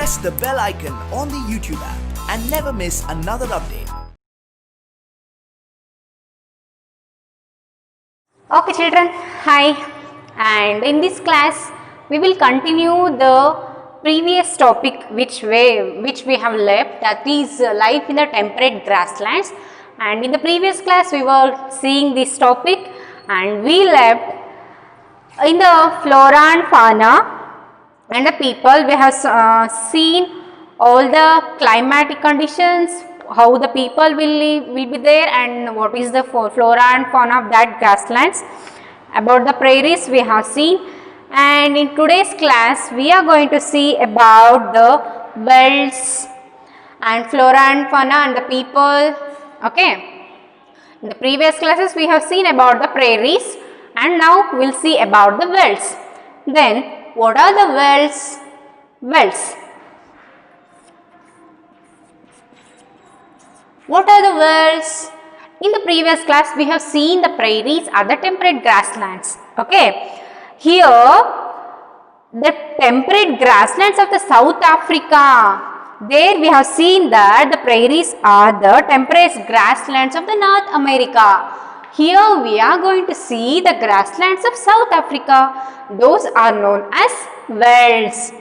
press the bell icon on the YouTube app and never miss another update. Okay children, hi, and in this class we will continue the previous topic which we have left, that is life in the temperate grasslands. And in the previous class we were seeing this topic and we left in the flora and fauna and the people. We have seen all the climatic conditions, how the people will be there, and what is the flora and fauna of that grasslands. About the prairies we have seen, and in today's class we are going to see about the velds and flora and fauna and the people. Okay, in the previous classes we have seen about the prairies, and now we will see about the velds. Then what are the velds? Velds. What are the velds? In the previous class we have seen the prairies are the temperate grasslands. Okay, here the temperate grasslands of the South Africa, there we have seen that the prairies are the temperate grasslands of the North America. Here we are going to see the grasslands of South Africa. Those are known as velds.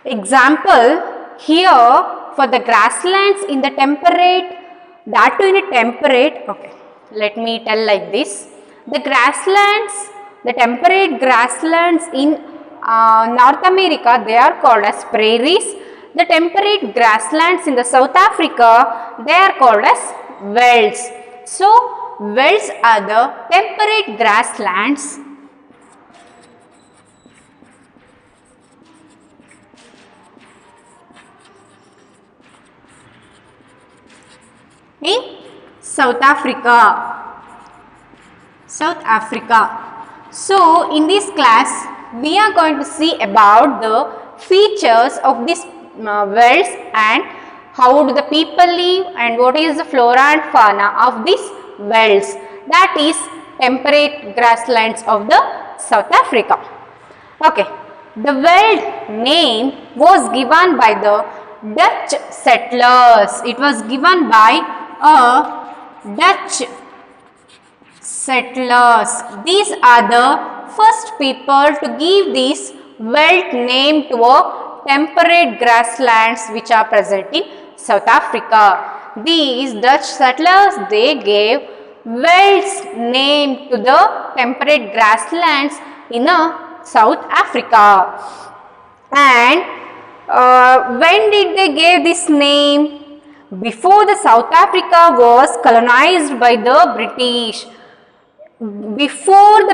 Example, here for the grasslands in the temperate, that too in a temperate, okay, let me tell like this. The grasslands, the temperate grasslands in North America, they are called as prairies. The temperate grasslands in the South Africa, they are called as velds. So velds are the temperate grasslands in South Africa. So in this class we are going to see about the features of these velds and how do the people live and what is the flora and fauna of these velds, that is temperate grasslands of the South Africa. Okay, the veld name was given by the Dutch settlers. It was given by Dutch settlers. These are the first people to give this veld name to a temperate grasslands which are present in South Africa. These Dutch settlers, they gave velds name to the temperate grasslands in South Africa. And when did they give this name? Before the South Africa was colonized by the British. Before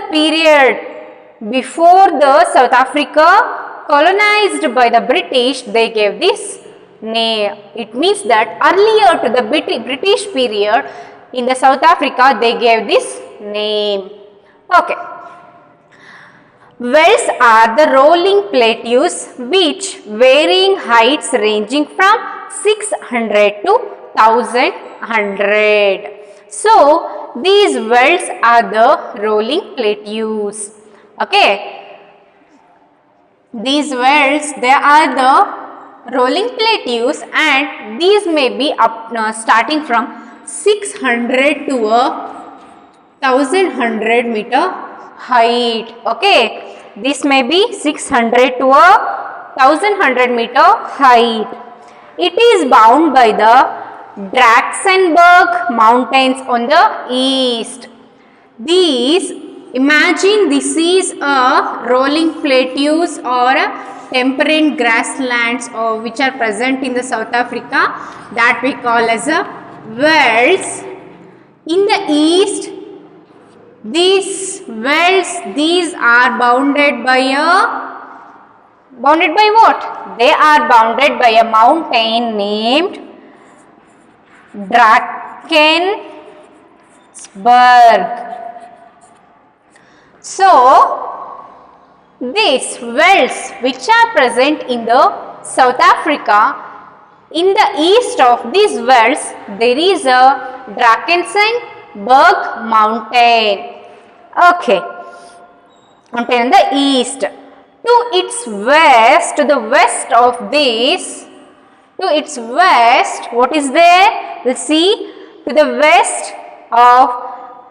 the South Africa colonized by the British, they gave this name. It means that earlier to the British period in the South Africa, they gave this name. Okay. Velds are the rolling plateaus which varying heights ranging from 600 to 1100. So these velds are the rolling plateaus. Okay. These velds, they are the rolling plateaus, and these may be up starting from 600 to 1100 meter height. Okay, this may be 600 to 1100 meter height. It is bound by the Drakensberg mountains on the east. Imagine this is a rolling plateaus or temperate grasslands which are present in the South Africa, that we call as a velds. In the east, these velds, these are bounded by what? They are bounded by a mountain named Drakensberg. So these velds which are present in the South Africa, in the east of these velds there is a Drakensberg mountain. Okay, mountain in the east. To its west, to the west of this, to its west, what is there? We'll see, to the west of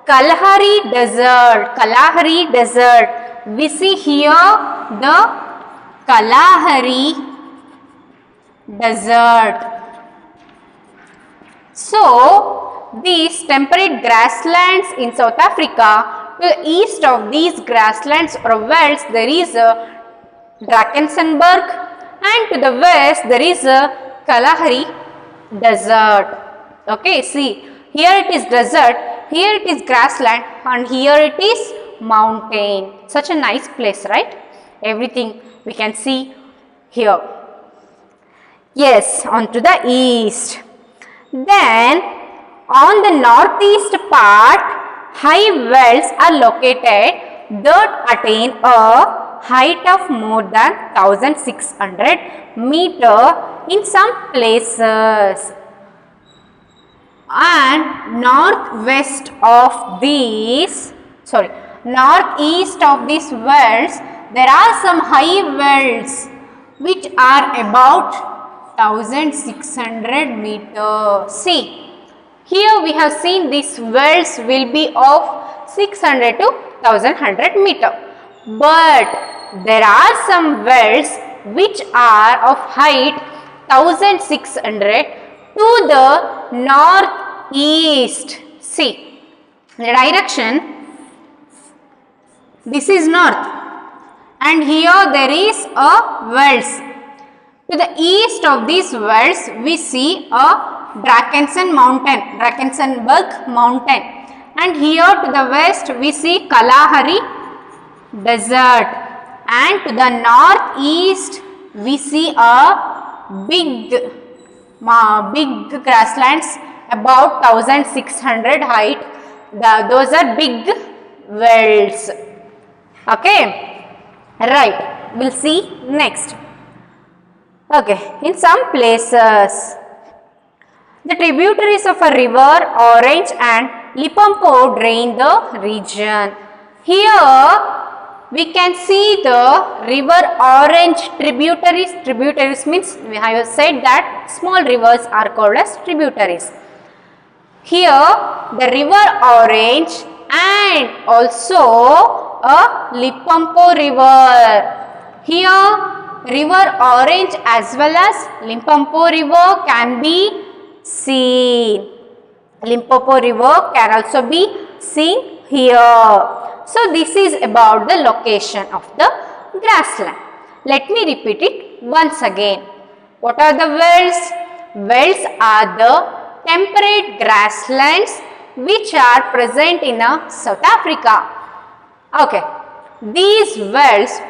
Kalahari Desert, we see here the Kalahari Desert. So, these temperate grasslands in South Africa, to the east of these grasslands or velds, there is a Drakensberg, and to the west there is a Kalahari Desert. Okay, see, here it is desert, here it is grassland, and here it is mountain. Such a nice place, right? Everything we can see here. Yes, on to the east. Then, on the northeast part, high wells are located that attain a height of more than 1600 meter in some places. And northeast of these wells, there are some high wells which are about 1600 meter. See, here we have seen these wells will be of 600 to 1100 meter. But there are some wells which are of height 1600 to the northeast. See, the direction, this is north, and here there is a wells. To the east of these wells, we see a Drakensberg mountain, and here to the west we see Kalahari Desert, and to the northeast we see a big grasslands about 1600 height. Those are big wells. Okay, right, we'll see next. Okay, in some places the tributaries of a river Orange and Limpopo drain the region. Here we can see the river Orange tributaries. Tributaries means I have said that small rivers are called as tributaries. Here the river Orange and also a Limpopo river. Here river Orange as well as Limpopo river can be seen. Limpopo river can also be seen here. So, this is about the location of the grassland. Let me repeat it once again. What are the wells? Wells are the temperate grasslands which are present in South Africa. Okay, these wells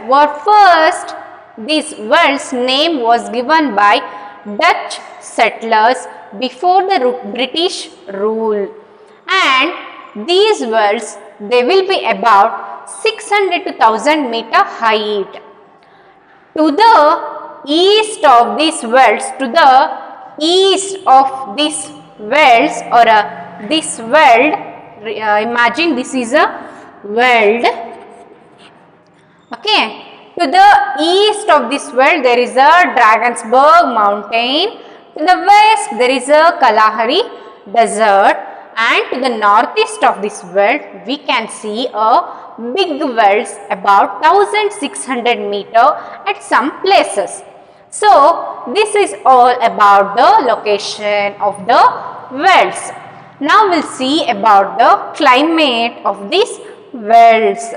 name was given by Dutch settlers before the British rule, and these wells, they will be about 600 to 1000 meter height. To the east of these wells, or this weld, imagine this is a weld. Okay, to the east of this weld there is a Drakensberg mountain. To the west there is a Kalahari Desert. And to the northeast of this weld, we can see a big wells about 1600 meter at some places. So, this is all about the location of the wells. Now, we will see about the climate of these wells.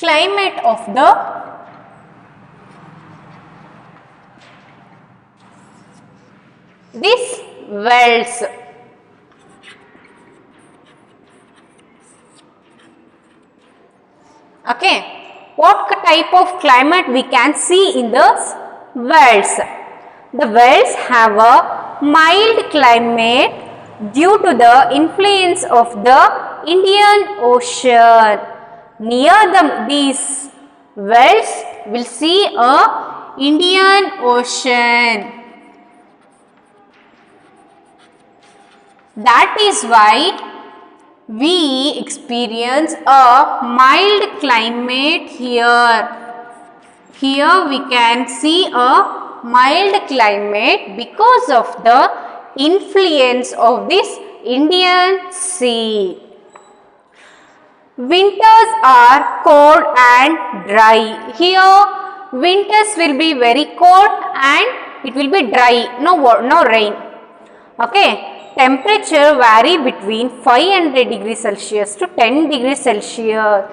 Climate of these wells. Okay, what type of climate we can see in the wells? The wells have a mild climate due to the influence of the Indian Ocean. Near these wells will see a Indian Ocean. That is why we experience a mild climate here. Here we can see a mild climate because of the influence of this Indian Sea. Winters are cold and dry. Here winters will be very cold and it will be dry, no rain. Okay. Temperature vary between 500 degrees Celsius to 10 degrees Celsius.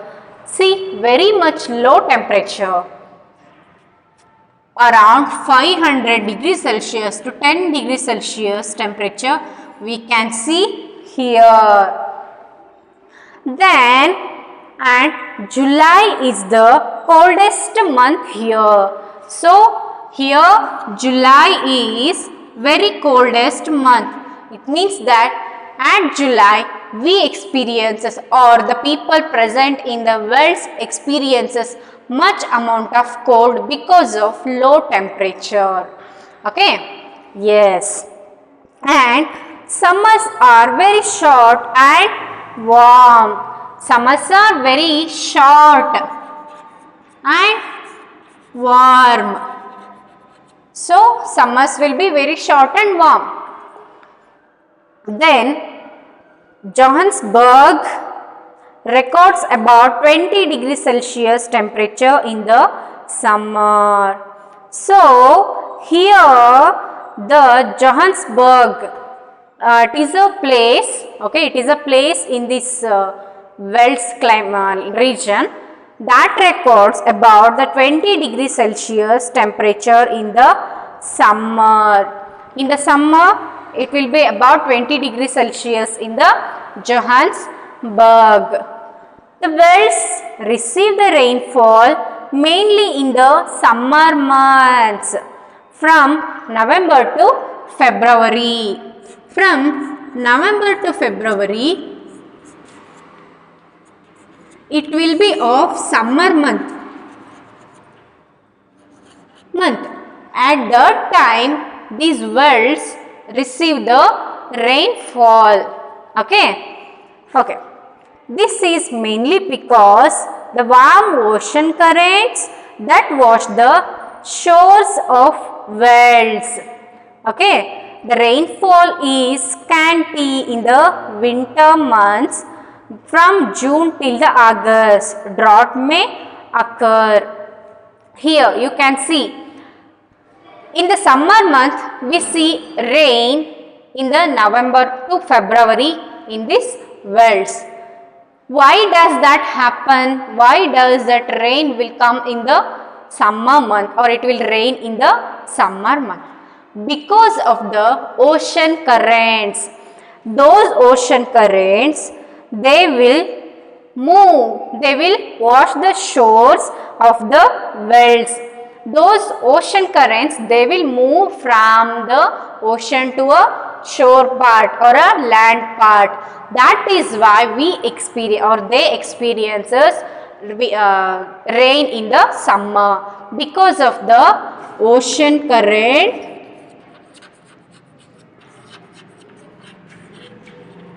See, very much low temperature. Around 500 degrees Celsius to 10 degrees Celsius temperature we can see here. Then, and July is the coldest month here. So, here July is very coldest month. It means that at July we experiences or the people present in the wells experiences much amount of cold because of low temperature. Okay? Yes. And summers are very short and warm. Summers are very short and warm. So, summers will be very short and warm. Then Johannesburg records about 20 degrees Celsius temperature in the summer. So, here the Johannesburg, it is a place, okay, it is a place in this Welsh climate region that records about the 20 degrees Celsius temperature in the summer. In the summer, it will be about 20 degrees Celsius in the Johannesburg. The wells receive the rainfall mainly in the summer months from November to February. From November to February, it will be of summer month. At that time, these wells receive the rainfall. Okay. This is mainly because the warm ocean currents that wash the shores of wells. Okay. The rainfall is scanty in the winter months from June till the August. Drought may occur. Here you can see. In the summer month, we see rain in the November to February in these wells. Why does that happen? Why does that rain will come in the summer month or it will rain in the summer month? Because of the ocean currents. Those ocean currents, they will move, they will wash the shores of the wells. Those ocean currents, they will move from the ocean to a shore part or a land part. That is why we experience or they experiences rain in the summer because of the ocean current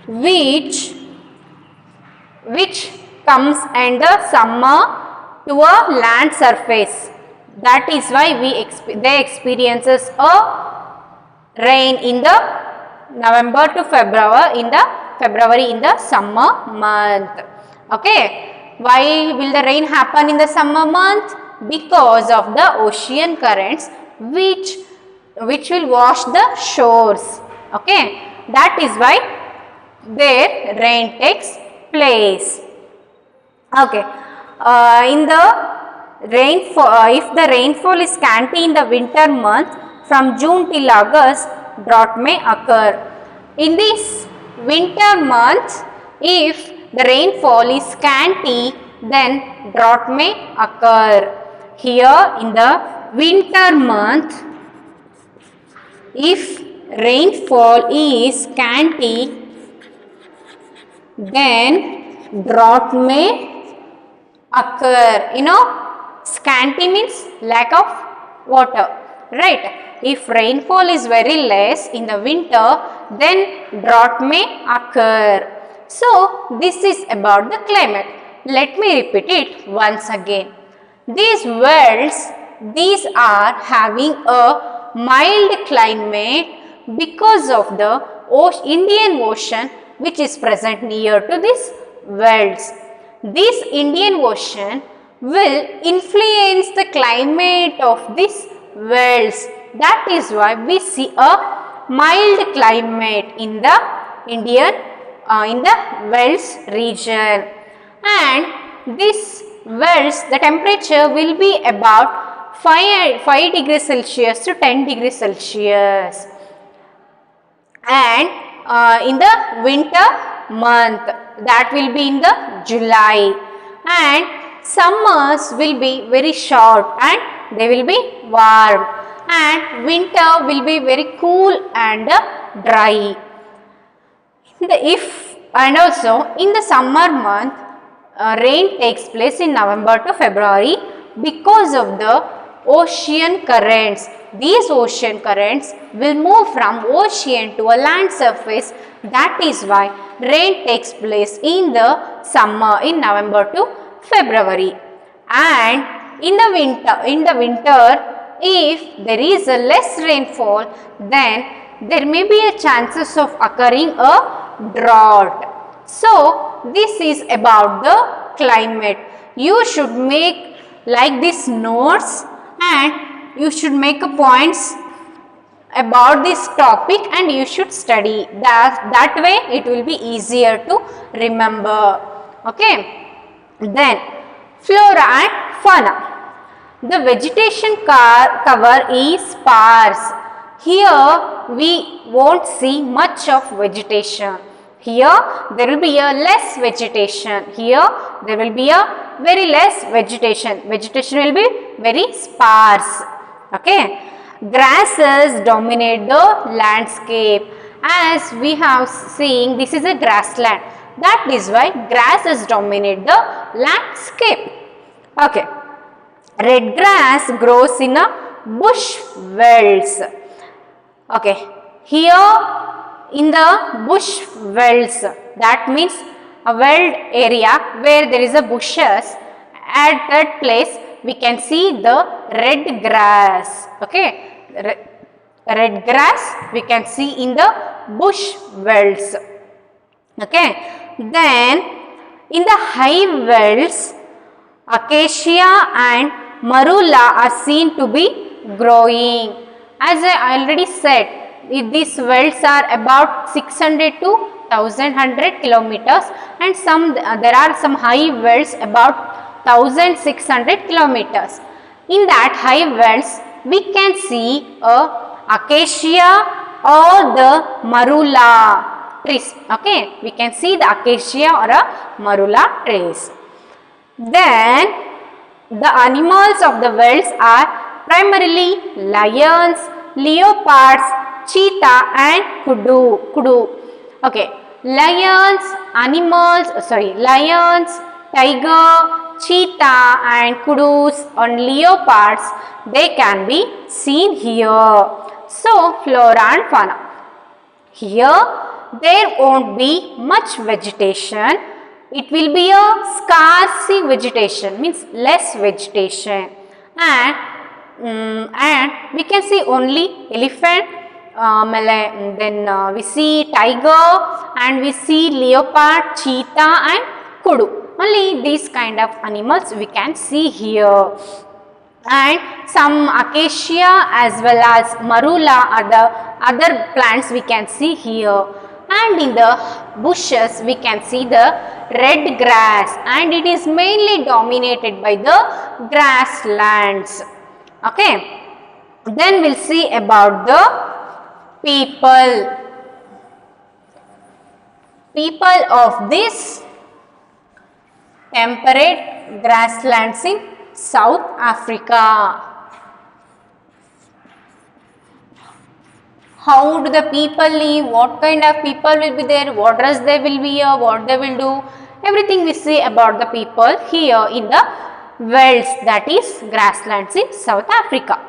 which comes in the summer to a land surface. That is why they experiences a rain in the November to February in the summer month. Okay. Why will the rain happen in the summer month? Because of the ocean currents which will wash the shores. Okay. That is why their rain takes place. Okay. In the rainfall, if the rainfall is scanty in the winter month from June till August, drought may occur. In this winter month, if the rainfall is scanty, then drought may occur. Here in the winter month, if rainfall is scanty, then drought may occur. You know, scanty means lack of water, right? If rainfall is very less in the winter, then drought may occur. So, this is about the climate. Let me repeat it once again. These worlds, these are having a mild climate because of the Indian Ocean which is present near to these worlds. This Indian Ocean will influence the climate of these worlds. That is why we see a mild climate in the in the Wales region, and this Wales, the temperature will be about 5 degrees Celsius to 10 degrees Celsius, and in the winter month, that will be in the July, and summers will be very short and they will be warm, and winter will be very cool and dry. And also in the summer month, rain takes place in November to February because of the ocean currents. These ocean currents will move from ocean to a land surface. That is why rain takes place in the summer in November to February. And in the winter, if there is a less rainfall, then there may be a chances of occurring a drought. So, this is about the climate. You should make like this notes, and you should make a points about this topic, and you should study. That way it will be easier to remember. Okay. Then, flora and fauna. The vegetation cover is sparse. Here we won't see much of vegetation. Here there will be a less vegetation. Here there will be a very less vegetation. Vegetation will be very sparse. Okay. Grasses dominate the landscape. As we have seen, this is a grassland. That is why grasses dominate the landscape. Okay. Red grass grows in a bush velds. Okay. Here in the bush velds, that means a veld area where there is a bushes. At that place we can see the red grass. Okay. Red grass we can see in the bush velds. Okay. Then in the high velds, acacia and marula are seen to be growing. As I already said, these welds are about 600 to 1100 kilometers, and there are some high welds about 1600 kilometers. In that high welds, we can see acacia or the marula trees. Okay, we can see the acacia or a marula trees. Then the animals of the welds are primarily lions, leopards, cheetah and kudu. Okay, lions, tiger, cheetah and kudus and leopards, they can be seen here. So, flora and fauna. Here there won't be much vegetation. It will be a scarce vegetation, means less vegetation, and we can see only elephant, then we see tiger, and we see leopard, cheetah and kudu. Only these kind of animals we can see here, and some acacia as well as marula are the other plants we can see here. And in the bushes we can see the red grass, and it is mainly dominated by the grasslands. Okay. Then we'll see about the people. People of this temperate grasslands in South Africa. how do the people live, what kind of people will be there, what dress they will wear, what they will do, everything we see about the people here in the Velds, that is grasslands in South Africa.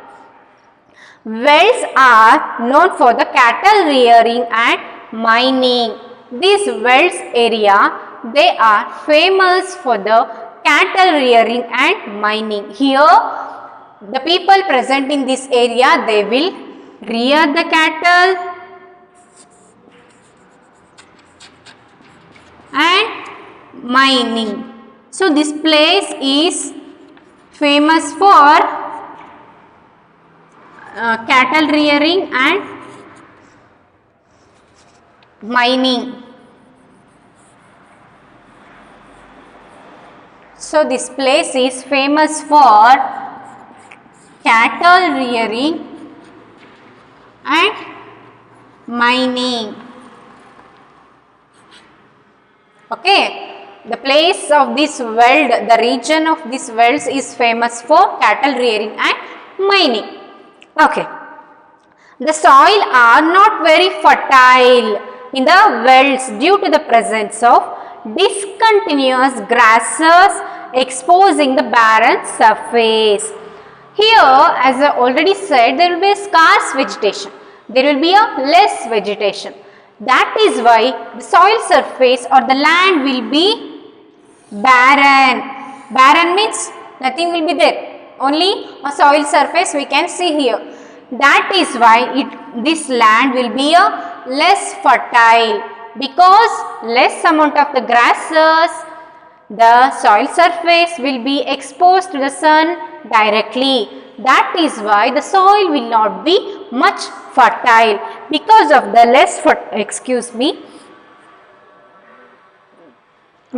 Velds are known for the cattle rearing and mining. This Velds area, they are famous for the cattle rearing and mining. Here, the people present in this area, they will rear the cattle and mining. So, this place is famous for cattle rearing and mining. So, this place is famous for cattle rearing and mining. Okay, the place of this veld, the region of this velds is famous for cattle rearing and mining. Okay, the soil are not very fertile in the velds due to the presence of discontinuous grasses exposing the barren surface. Here, as I already said, there will be a scarce vegetation. There will be a less vegetation. That is why the soil surface or the land will be barren. Barren means nothing will be there. Only a soil surface we can see here. That is why this land will be a less fertile, because less amount of the grasses, the soil surface will be exposed to the sun directly. That is why the soil will not be much fertile. Because of the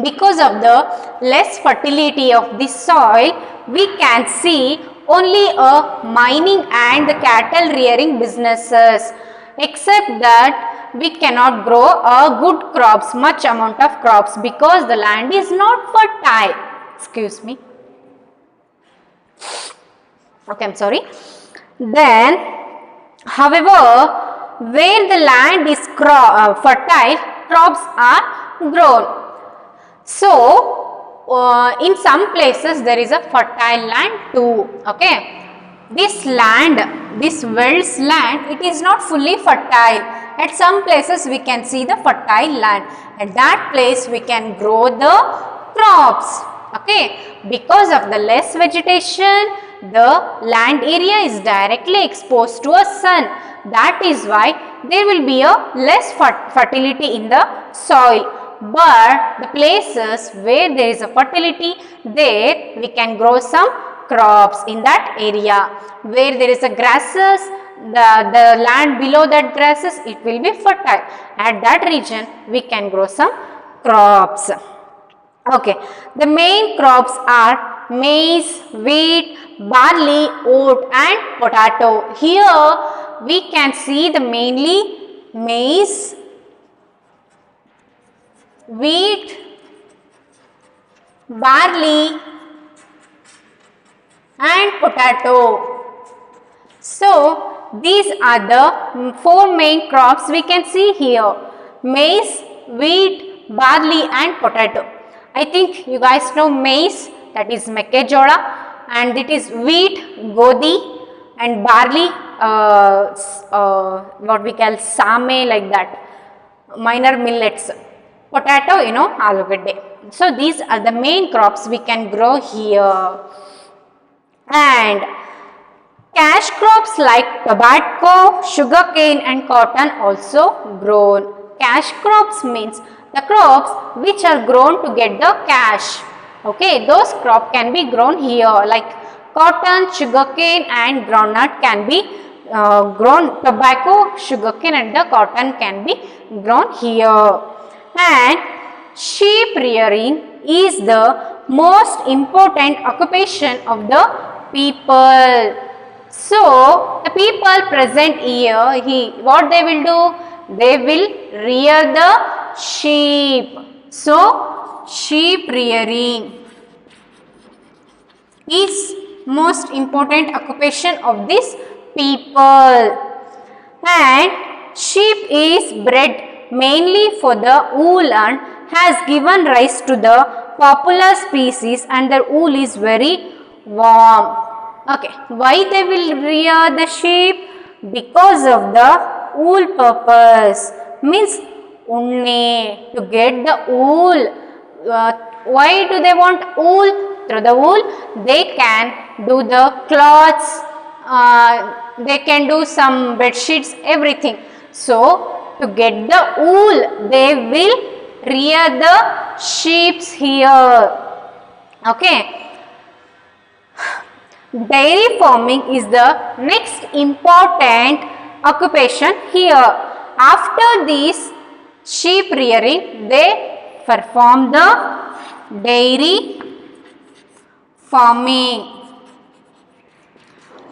because of the less fertility of this soil, we can see only a mining and the cattle rearing businesses, except that we cannot grow a good crops, much amount of crops, because the land is not fertile. Excuse me. Okay, I'm sorry. Then, however, where the land is fertile, crops are grown. So, in some places there is a fertile land too. Okay, this land, this Velds land, it is not fully fertile. At some places we can see the fertile land. At that place we can grow the crops. Okay, because of the less vegetation, the land area is directly exposed to a sun. That is why there will be a less fertility in the soil. But the places where there is a fertility, there we can grow some crops in that area. Where there is a grasses, the land below that grasses, it will be fertile. At that region we can grow some crops. Okay, the main crops are maize, wheat, barley, oat and potato. Here we can see the mainly maize, wheat, barley and potato. So, these are the four main crops we can see here: maize, wheat, barley and potato. I think you guys know maize, that is mekkejola, and it is wheat, godi, and barley, what we call same, like that, minor millets. Potato, you know, alugade. So, these are the main crops we can grow here. And cash crops like tobacco, sugarcane and cotton also grown. Cash crops means the crops which are grown to get the cash. Okay, those crops can be grown here, like cotton, sugarcane and groundnut can be grown. Tobacco, sugarcane and the cotton can be grown here. And sheep rearing is the most important occupation of the people. So, the people present here, what they will do? They will rear the sheep. So, sheep rearing is most important occupation of this people. And sheep is bred mainly for the wool and has given rise to the popular species, and the wool is very warm. Okay, why they will rear the sheep? Because of the wool purpose, means unne, to get the wool. Why do they want wool? Through the wool they can do the cloths, they can do some bed sheets, everything. So to get the wool they will rear the sheep here. Okay. Dairy farming is the next important occupation here. After this sheep rearing, they perform the dairy farming.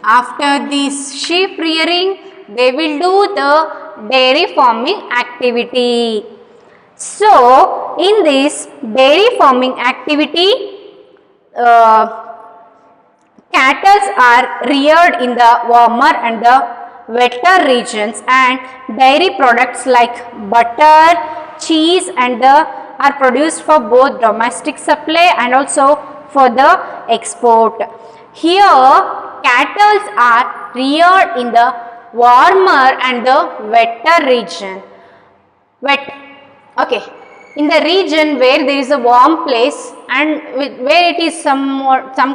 After this sheep rearing, they will do the dairy farming activity. So, in this dairy farming activity, cattle are reared in the warmer and the wetter regions, and dairy products like butter, cheese are produced for both domestic supply and also for the export. Here cattle are reared in the warmer and the wetter region. Okay, in the region where there is a warm place and where it is some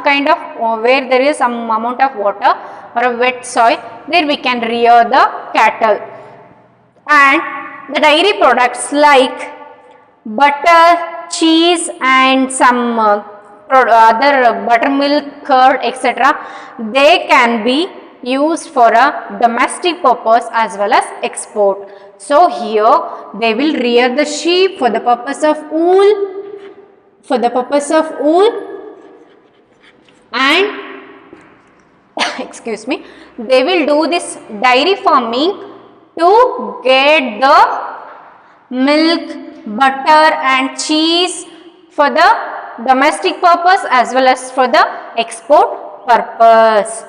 kind of where there is some amount of water or a wet soil, there we can rear the cattle. And the dairy products like butter, cheese and some other buttermilk, curd, etc., they can be used for a domestic purpose as well as export. So here they will rear the sheep for the purpose of wool, and excuse me, they will do this dairy farming to get the milk, butter and cheese for the domestic purpose as well as for the export purpose.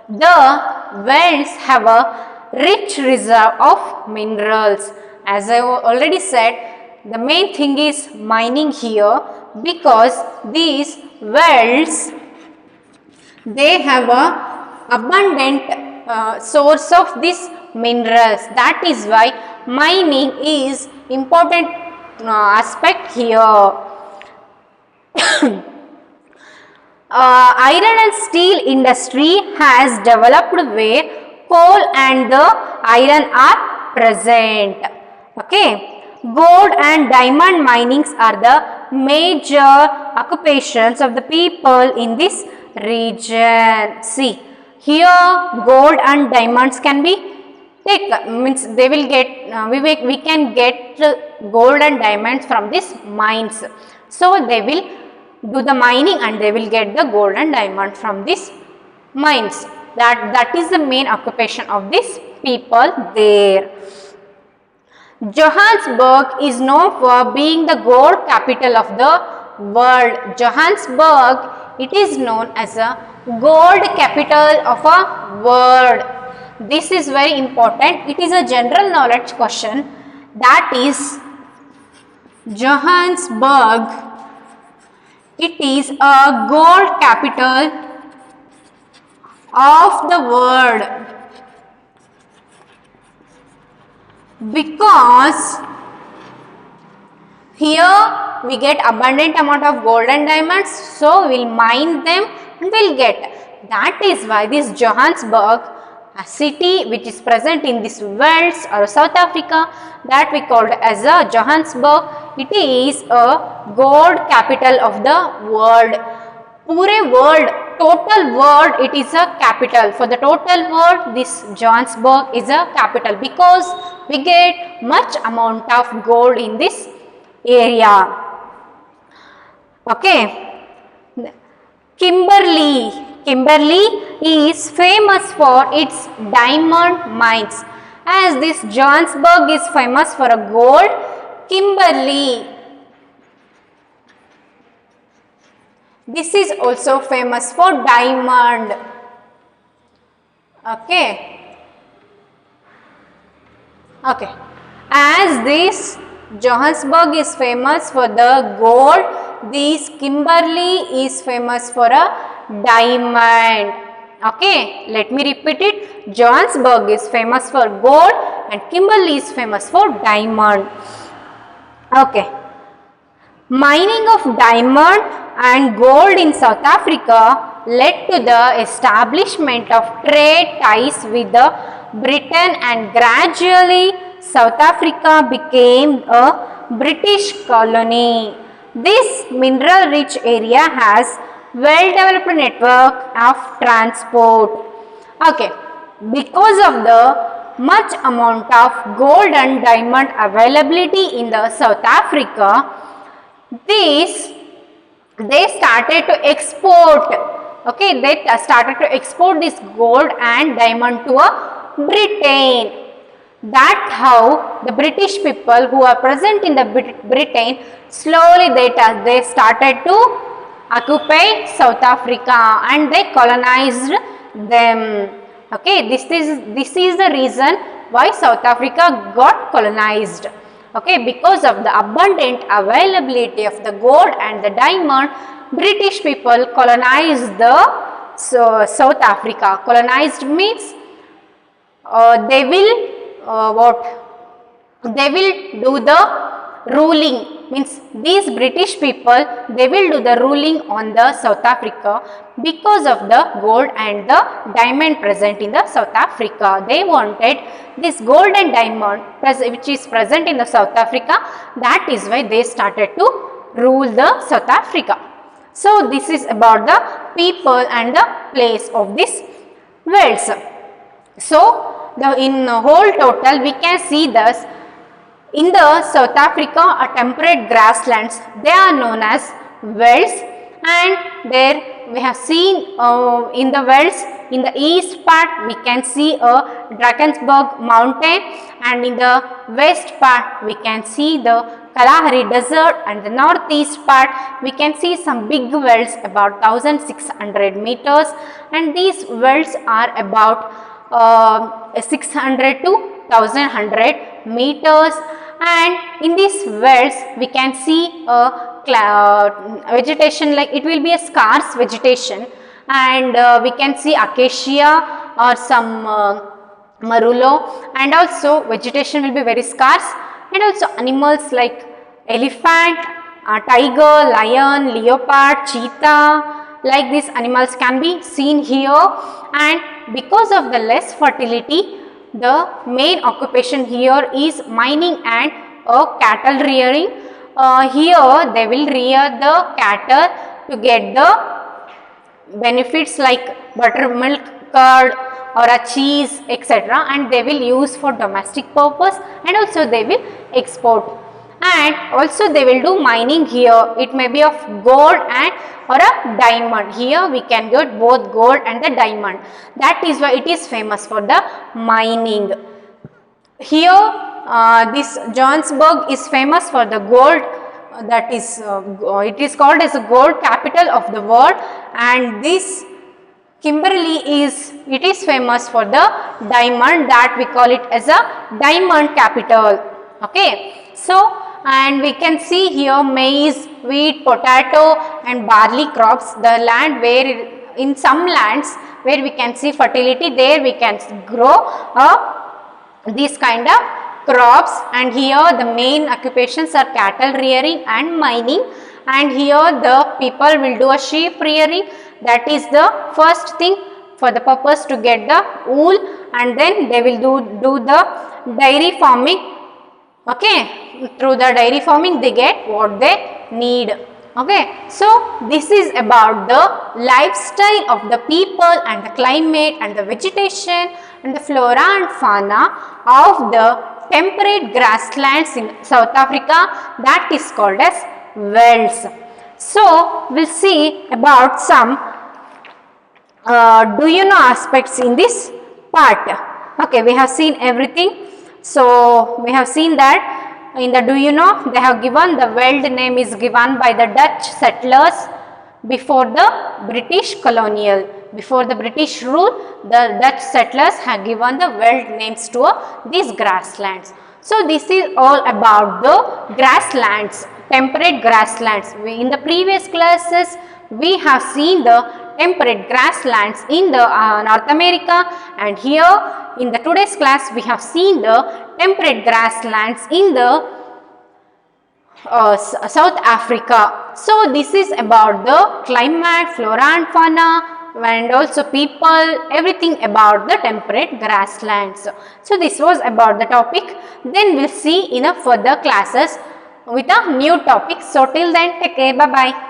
The wells have a rich reserve of minerals. As I already said, the main thing is mining here, because these wells, they have a abundant source of these minerals. That is why mining is important aspect here. Iron and steel industry has developed where coal and the iron are present. Okay. Gold and diamond minings are the major occupations of the people in this region. See, here gold and diamonds can be taken, means they will get, we can get gold and diamonds from these mines. So they will do the mining and they will get the gold and diamond from these mines. That is the main occupation of these people there. Johannesburg is known for being the gold capital of the world. Johannesburg, it is known as a gold capital of a world. This is very important. It is a general knowledge question. That is, Johannesburg, it is a gold capital of the world, because here we get abundant amount of gold and diamonds, so we will mine them and we will get. That is why this Johannesburg, a city which is present in this Wales or South Africa, that we called as a Johannesburg, it is a gold capital of the world. Pure world, total world, it is a capital. For the total world, this Johannesburg is a capital because we get much amount of gold in this area. Okay. Kimberley is famous for its diamond mines. As this Johannesburg is famous for a gold, Kimberley, this is also famous for diamond. Okay. Okay, as this Johannesburg is famous for the gold, this Kimberley is famous for a diamond. Okay, let me repeat it. Johannesburg is famous for gold and Kimberley is famous for diamond. Okay, mining of diamond and gold in South Africa led to the establishment of trade ties with the Britain, and gradually South Africa became a British colony. This mineral rich area has well developed network of transport. Okay, because of the much amount of gold and diamond availability in the South Africa, they started to export. Okay, they started to export this gold and diamond to a Britain. That how the British people who are present in the Britain, slowly they started to occupy South Africa and they colonized them. Okay, this is the reason why South Africa got colonized. Okay, because of the abundant availability of the gold and the diamond, British people colonized the South Africa. Colonized means they will they will do the ruling, means these British people, they will do the ruling on the South Africa because of the gold and the diamond present in the South Africa. They wanted this gold and diamond which is present in the South Africa. That is why they started to rule the South Africa. So this is about the people and the place of this wells. So in whole total we can see this. In the South Africa, a temperate grasslands, they are known as wells, and there we have seen in the wells, in the east part we can see a Drakensberg mountain, and in the west part we can see the Kalahari desert, and the northeast part we can see some big wells about 1600 meters, and these wells are about 600 to 1100 meters. And in these wells we can see a vegetation, like it will be a scarce vegetation, and we can see acacia or some marullo, and also vegetation will be very scarce, and also animals like elephant, tiger, lion, leopard, cheetah, like these animals can be seen here. And because of the less fertility, the main occupation here is mining and cattle rearing. Here they will rear the cattle to get the benefits like buttermilk, curd or a cheese, etc., and they will use for domestic purpose, and also they will export. And also they will do mining here. It may be of gold and or a diamond. Here we can get both gold and the diamond. That is why it is famous for the mining. Here this Johannesburg is famous for the gold. That is it is called as a gold capital of the world, and this Kimberley is famous for the diamond, that we call it as a diamond capital. Okay, so and we can see here maize, wheat, potato and barley crops. The land where in some lands where we can see fertility, there we can grow these kind of crops, and here the main occupations are cattle rearing and mining, and here the people will do a sheep rearing. That is the first thing for the purpose to get the wool, and then they will do the dairy farming. Okay, through the dairy farming they get what they need. Okay, so this is about the lifestyle of the people and the climate and the vegetation and the flora and fauna of the temperate grasslands in South Africa, that is called as wells. So we'll see about some do you know aspects in this part. Okay, we have seen everything. So we have seen that in the do you know, they have given the world name is given by the Dutch settlers before the British colonial. Before the British rule, the Dutch settlers had given the world names to these grasslands. So this is all about the grasslands, temperate grasslands. In the previous classes, we have seen the temperate grasslands in the North America, and here in the today's class we have seen the temperate grasslands in the South Africa. So this is about the climate, flora and fauna, and also people, everything about the temperate grasslands. So this was about the topic. Then we'll see in a further classes with a new topic. So till then, take care. Bye bye.